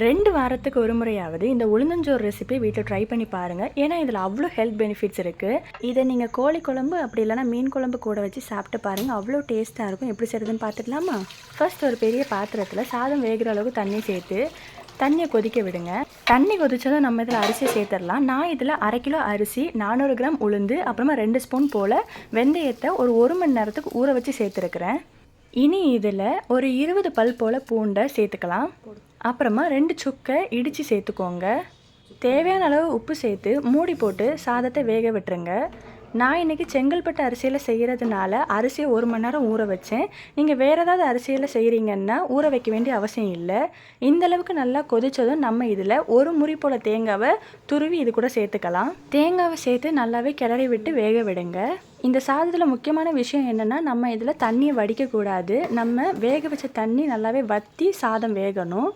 2 வாரத்துக்கு ஒரு முறையாவது இந்த உளுந்தஞ்சோறு ரெசிபி வீட்டில் ட்ரை பண்ணி பாருங்கள். ஏன்னா இதில் அவ்வளோ ஹெல்த் பெனிஃபிட்ஸ் இருக்குது. இதை நீங்கள் கோழி குழம்பு அப்படி இல்லைனா மீன் குழம்பு கூட வச்சு சாப்பிட்டு பாருங்கள். அவ்வளோ டேஸ்ட்டாக இருக்கும். எப்படி செய்கிறதுன்னு பார்த்துக்கலாமா? ஃபர்ஸ்ட் ஒரு பெரிய பாத்திரத்தில் சாதம் வேகிற அளவுக்கு தண்ணி சேர்த்து தண்ணியை கொதிக்க விடுங்க. தண்ணி கொதிச்சதும் நம்ம இதில் அரிசியை சேர்த்துடலாம். நான் இதில் 1/2 கிலோ அரிசி, 400 கிராம் உளுந்து, அப்புறமா 2 ஸ்பூன் போல் வெந்தயத்தை ஒரு மணி நேரத்துக்கு ஊற வச்சு சேர்த்துருக்குறேன். இனி இதில் ஒரு 20 பல் போல் பூண்டை சேர்த்துக்கலாம். அப்புறமா 2 சுக்கை இடித்து சேர்த்துக்கோங்க. தேவையான அளவு உப்பு சேர்த்து மூடி போட்டு சாதத்தை வேக விட்டுருங்க. நான் இன்றைக்கி செங்கல்பட்டு அரிசியில் செய்கிறதுனால அரிசியை 1 மணி நேரம் ஊற வச்சேன். நீங்கள் வேறு ஏதாவது அரிசியில் செய்கிறீங்கன்னா ஊற வைக்க வேண்டிய அவசியம் இல்லை. இந்தளவுக்கு நல்லா கொதித்ததும் நம்ம இதில் ஒரு முறி போல் தேங்காவை துருவி இது கூட சேர்த்துக்கலாம். தேங்காவை சேர்த்து நல்லாவே கிளறி விட்டு வேக விடுங்க. இந்த சாதத்தில் முக்கியமான விஷயம் என்னென்னா, நம்ம இதில் தண்ணியை வடிக்கக்கூடாது. நம்ம வேக வச்ச தண்ணி நல்லாவே வற்றி சாதம் வேகணும்.